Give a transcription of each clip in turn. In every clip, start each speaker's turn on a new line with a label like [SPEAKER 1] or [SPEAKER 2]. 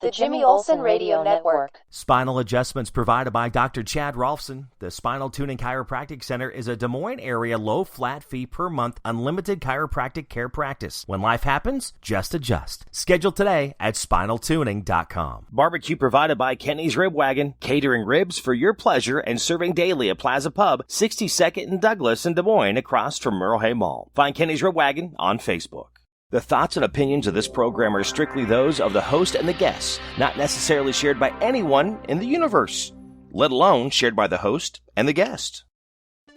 [SPEAKER 1] The Jimmy Olsen Radio Network.
[SPEAKER 2] Spinal adjustments provided by Dr. Chad Rolfson. The Spinal Tuning Chiropractic Center is a Des Moines area low flat fee per month unlimited chiropractic care practice. When life happens, just adjust. Schedule today at spinaltuning.com. Barbecue provided by Kenny's Rib Wagon. Catering ribs for your pleasure and serving daily at Plaza Pub, 62nd and Douglas in Des Moines across from Merle Hay Mall. Find Kenny's Rib Wagon on Facebook. The thoughts and opinions of this program are strictly those of the host and the guests, not necessarily shared by anyone in the universe, let alone shared by the host and the guest.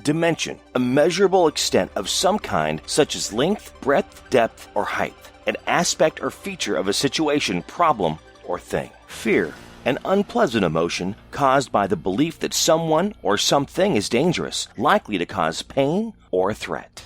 [SPEAKER 2] Dimension, a measurable extent of some kind, such as length, breadth, depth, or height, an aspect or feature of a situation, problem, or thing. Fear, an unpleasant emotion caused by the belief that someone or something is dangerous, likely to cause pain or threat.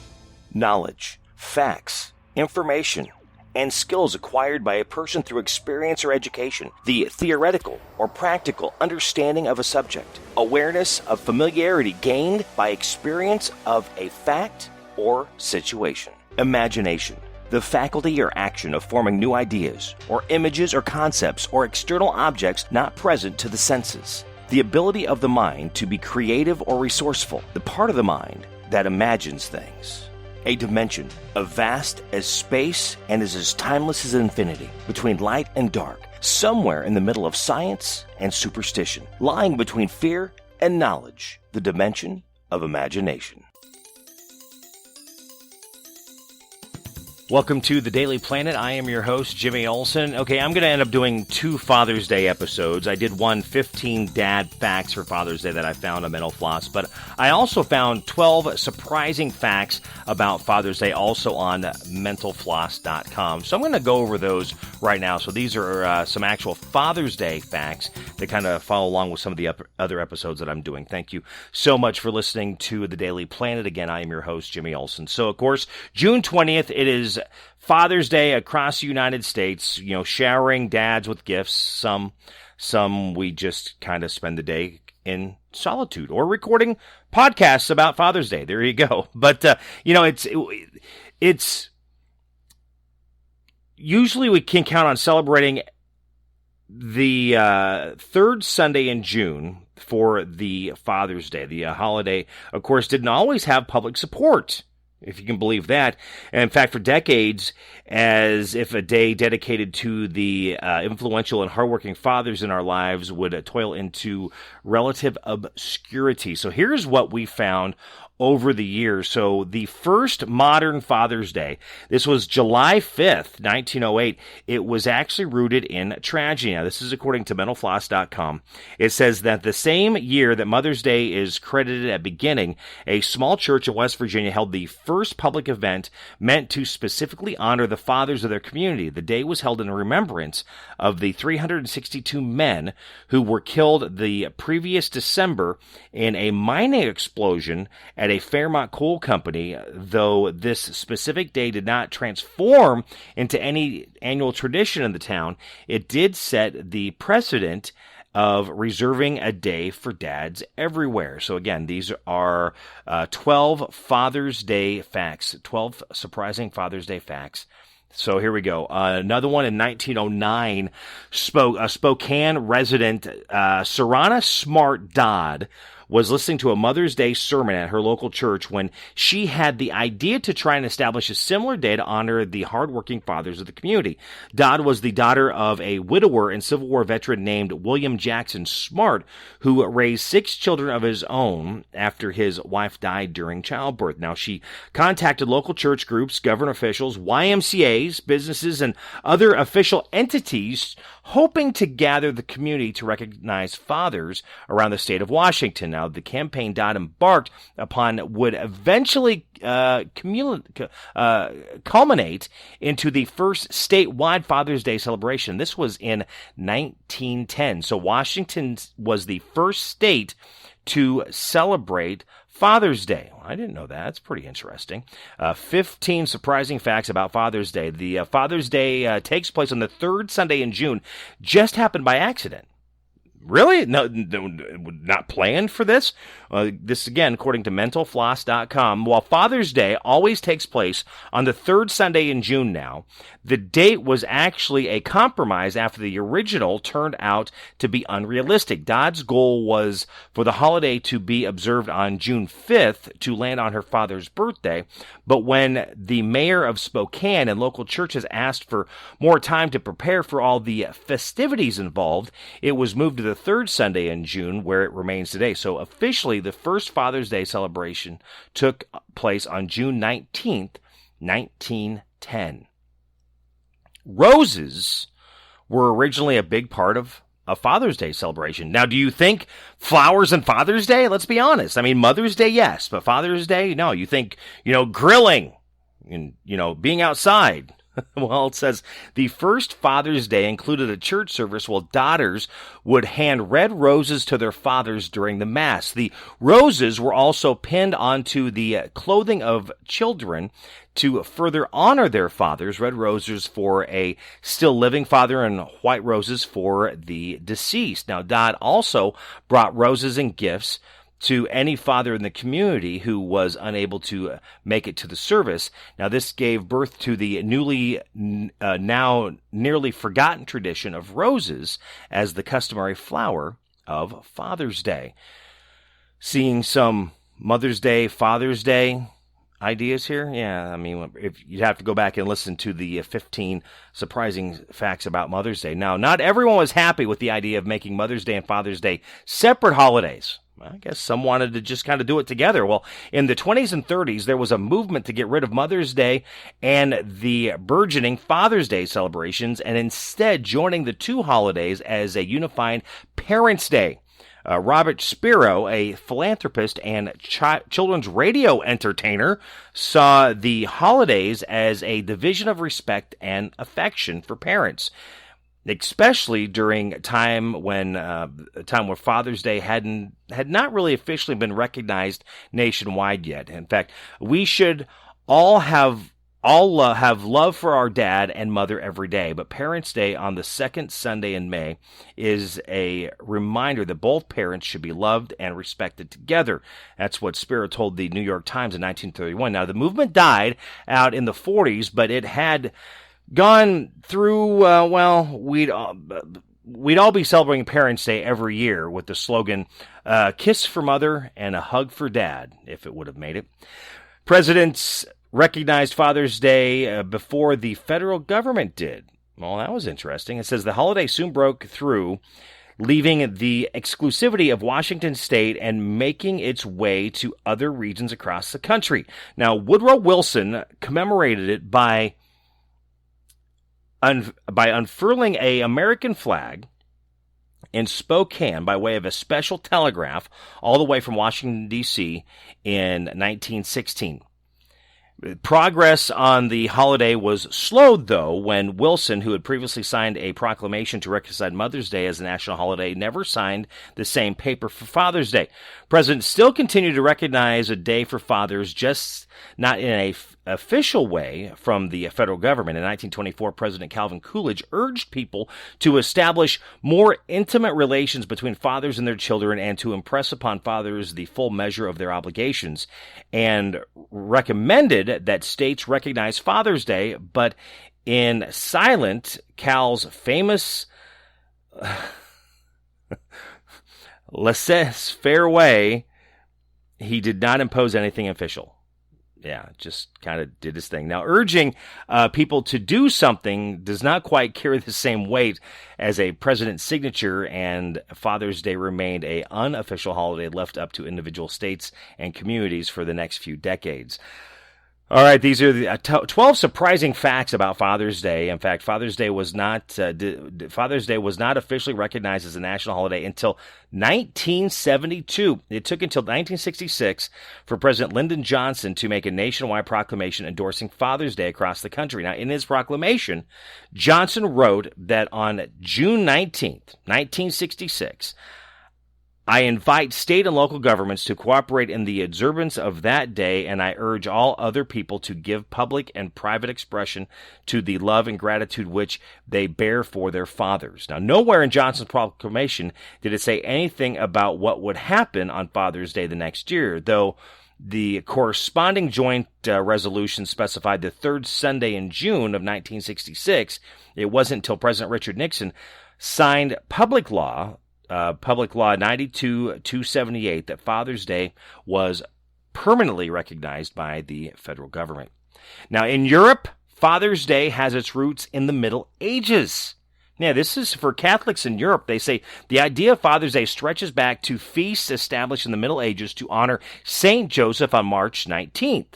[SPEAKER 2] Knowledge, facts, information, and skills acquired by a person through experience or education, the theoretical or practical understanding of a subject, awareness of familiarity gained by experience of a fact or situation. Imagination, the faculty or action of forming new ideas, or images or concepts or external objects not present to the senses. The ability of the mind to be creative or resourceful, the part of the mind that imagines things. A dimension, as vast as space and is as timeless as infinity, between light and dark, somewhere in the middle of science and superstition, lying between fear and knowledge, the dimension of imagination. Welcome to The Daily Planet. I am your host, Jimmy Olsen. Okay, I'm going to end up doing 2 Father's Day episodes. I did one 15 dad facts for Father's Day that I found on Mental Floss, but I also found 12 surprising facts about Father's Day also on mentalfloss.com. So I'm going to go over those right now. So these are some actual Father's Day facts that kind of follow along with some of the other episodes that I'm doing. Thank you so much for listening to The Daily Planet. Again, I am your host, Jimmy Olsen. So, of course, June 20th, it is Father's Day across the United States, you know, showering dads with gifts. Some we just kind of spend the day in solitude or recording podcasts about Father's Day. There you go. But, you know, it's usually we can count on celebrating the third Sunday in June for the Father's Day. The holiday, of course, didn't always have public support, if you can believe that. And in fact, for decades, as if a day dedicated to the influential and hardworking fathers in our lives would toil into relative obscurity. So here's what we found over the years. So the first modern Father's Day, this was July 5th, 1908. It was actually rooted in tragedy. Now, this is according to mentalfloss.com. It says that the same year that Mother's Day is credited at beginning, a small church in West Virginia held the first public event meant to specifically honor the fathers of their community. The day was held in remembrance of the 362 men who were killed the previous December in a mining explosion at a Fairmont coal company. Though this specific day did not transform into any annual tradition in the town, it did set the precedent of reserving a day for dads everywhere. So again, these are 12 Father's Day facts, 12 surprising Father's Day facts. So here we go. Another one in 1909, Spokane resident Sarana Smart Dodd was listening to a Mother's Day sermon at her local church when she had the idea to try and establish a similar day to honor the hardworking fathers of the community. Dodd was the daughter of a widower and Civil War veteran named William Jackson Smart, who raised 6 children of his own after his wife died during childbirth. Now, she contacted local church groups, government officials, YMCAs, businesses, and other official entities, hoping to gather the community to recognize fathers around the state of Washington. Now, the campaign Dodd embarked upon would eventually culminate into the first statewide Father's Day celebration. This was in 1910. So Washington was the first state to celebrate Father's Day. Well, I didn't know that. That's pretty interesting. 15 surprising facts about Father's Day. The Father's Day takes place on the third Sunday in June. Just happened by accident. Really? No, not planned for this? This, again, according to mentalfloss.com. While Father's Day always takes place on the third Sunday in June now, the date was actually a compromise after the original turned out to be unrealistic. Dodd's goal was for the holiday to be observed on June 5th to land on her father's birthday, but when the mayor of Spokane and local churches asked for more time to prepare for all the festivities involved, it was moved to the third Sunday in June, where it remains today. So officially, the first Father's Day celebration took place on June 19th, 1910. Roses were originally a big part of a Father's Day celebration. Now, do you think flowers and Father's Day? Let's be honest. I mean, Mother's Day, yes, but Father's Day, no. You think, grilling and, being outside. Well, it says the first Father's Day included a church service while daughters would hand red roses to their fathers during the Mass. The roses were also pinned onto the clothing of children to further honor their fathers. Red roses for a still living father and white roses for the deceased. Now, Dodd also brought roses and gifts to any father in the community who was unable to make it to the service. Now, this gave birth to the now nearly forgotten tradition of roses as the customary flower of Father's Day. Seeing some Mother's Day, Father's Day ideas here? Yeah, I mean, if you'd have to go back and listen to the 15 surprising facts about Mother's Day. Now, not everyone was happy with the idea of making Mother's Day and Father's Day separate holidays. I guess some wanted to just kind of do it together. Well, in the 20s and 30s, there was a movement to get rid of Mother's Day and the burgeoning Father's Day celebrations, and instead joining the two holidays as a unified Parents' Day. Robert Spiro, a philanthropist and children's radio entertainer, saw the holidays as a division of respect and affection for parents, especially during a time when Father's Day had not really officially been recognized nationwide yet. In fact, we should all have love for our dad and mother every day, but Parents' Day on the second Sunday in May is a reminder that both parents should be loved and respected together. That's what Spiro told the New York Times in 1931. Now, the movement died out in the 40s, but it had gone through, we'd all be celebrating Parents' Day every year with the slogan, kiss for mother and a hug for dad, if it would have made it. Presidents recognized Father's Day before the federal government did. Well, that was interesting. It says the holiday soon broke through, leaving the exclusivity of Washington State and making its way to other regions across the country. Now, Woodrow Wilson commemorated it by unfurling an American flag in Spokane by way of a special telegraph all the way from Washington, D.C. in 1916. Progress on the holiday was slowed, though, when Wilson, who had previously signed a proclamation to recognize Mother's Day as a national holiday, never signed the same paper for Father's Day. Presidents still continue to recognize a day for fathers, just not in an official way from the federal government. In 1924, President Calvin Coolidge urged people to establish more intimate relations between fathers and their children and to impress upon fathers the full measure of their obligations, and recommended that states recognize Father's Day, but in silent, Cal's famous laissez-faire way, he did not impose anything official. Yeah, just kind of did his thing. Now, urging people to do something does not quite carry the same weight as a president's signature, and Father's Day remained an unofficial holiday left up to individual states and communities for the next few decades. All right, these are the 12 surprising facts about Father's Day. In fact, Father's Day was not officially recognized as a national holiday until 1972. It took until 1966 for President Lyndon Johnson to make a nationwide proclamation endorsing Father's Day across the country. Now, in his proclamation, Johnson wrote that on June 19th, 1966, I invite state and local governments to cooperate in the observance of that day, and I urge all other people to give public and private expression to the love and gratitude which they bear for their fathers. Now, nowhere in Johnson's proclamation did it say anything about what would happen on Father's Day the next year, though the corresponding joint resolution specified the third Sunday in June of 1966. It wasn't until President Richard Nixon signed Public Law 92-278 that Father's Day was permanently recognized by the federal government. Now, in Europe, Father's Day has its roots in the Middle Ages. Now, this is for Catholics in Europe. They say the idea of Father's Day stretches back to feasts established in the Middle Ages to honor Saint Joseph on March 19th.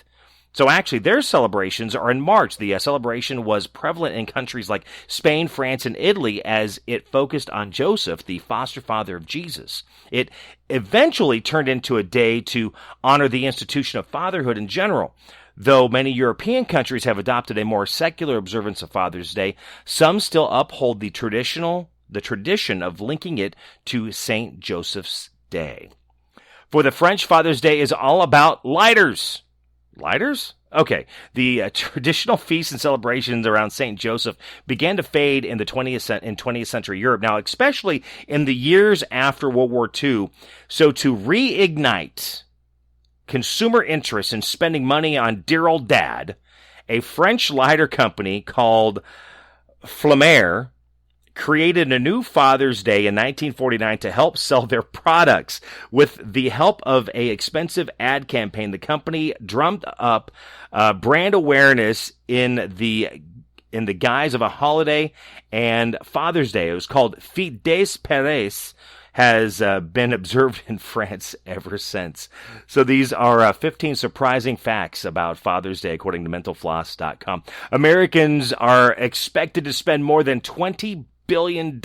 [SPEAKER 2] So actually, their celebrations are in March. The celebration was prevalent in countries like Spain, France, and Italy as it focused on Joseph, the foster father of Jesus. It eventually turned into a day to honor the institution of fatherhood in general. Though many European countries have adopted a more secular observance of Father's Day, some still uphold the tradition of linking it to Saint Joseph's Day. For the French, Father's Day is all about lighters. Lighters? Okay. The traditional feasts and celebrations around St. Joseph began to fade in 20th century Europe. Now, especially in the years after World War II. So to reignite consumer interest in spending money on dear old dad, a French lighter company called Flamer created a new Father's Day in 1949 to help sell their products. With the help of an expensive ad campaign, the company drummed up brand awareness in the guise of a holiday and Father's Day. It was called Fête des Pères, has been observed in France ever since. So these are 15 surprising facts about Father's Day, according to mentalfloss.com. Americans are expected to spend more than $20 billion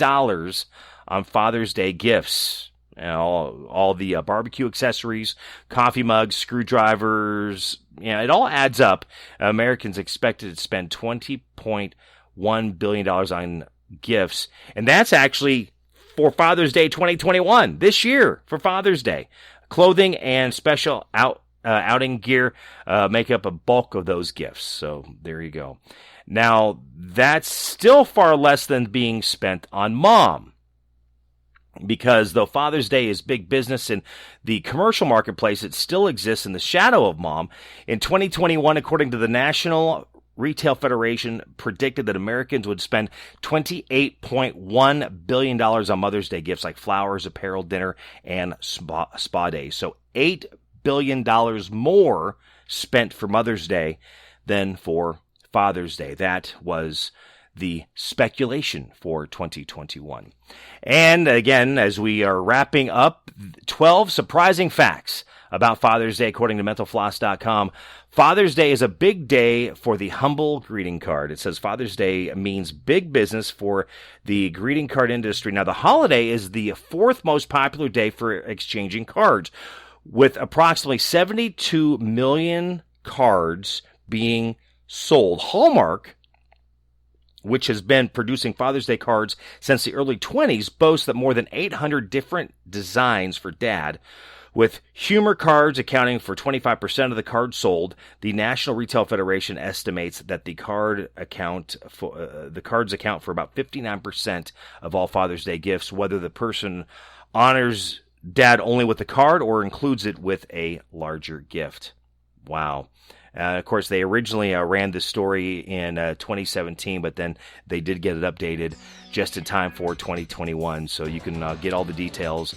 [SPEAKER 2] on Father's Day gifts. All the barbecue accessories, coffee mugs, screwdrivers, it all adds up. Americans expected to spend $20.1 billion on gifts. And that's actually for Father's Day 2021, this year for Father's Day. Clothing and special outing gear make up a bulk of those gifts. So there you go. Now, that's still far less than being spent on mom. Because though Father's Day is big business in the commercial marketplace, it still exists in the shadow of mom. In 2021, according to the National Retail Federation, predicted that Americans would spend $28.1 billion on Mother's Day gifts like flowers, apparel, dinner, and spa days. So $8 billion more spent for Mother's Day than for Father's Day. That was the speculation for 2021. And again, as we are wrapping up, 12 surprising facts about Father's Day, according to mentalfloss.com. Father's Day is a big day for the humble greeting card. It says Father's Day means big business for the greeting card industry. Now, the holiday is the fourth most popular day for exchanging cards, with approximately 72 million cards being sold. Hallmark, which has been producing Father's Day cards since the early 20s, boasts that more than 800 different designs for dad. With humor cards accounting for 25% of the cards sold, the National Retail Federation estimates that the cards account for about 59% of all Father's Day gifts, whether the person honors dad only with the card or includes it with a larger gift. Wow. Of course, they originally ran this story in 2017, but then they did get it updated just in time for 2021. So you can get all the details.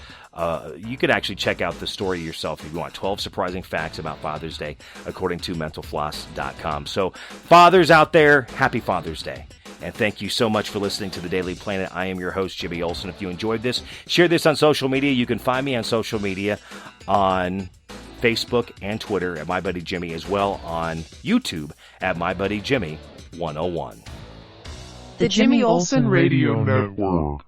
[SPEAKER 2] You could actually check out the story yourself if you want. 12 surprising facts about Father's Day, according to mentalfloss.com. So fathers out there, happy Father's Day. And thank you so much for listening to The Daily Planet. I am your host, Jimmy Olsen. If you enjoyed this, share this on social media. You can find me on social media on Facebook and Twitter at My Buddy Jimmy, as well on YouTube at My Buddy Jimmy 101.
[SPEAKER 3] The Jimmy Olsen Radio Network.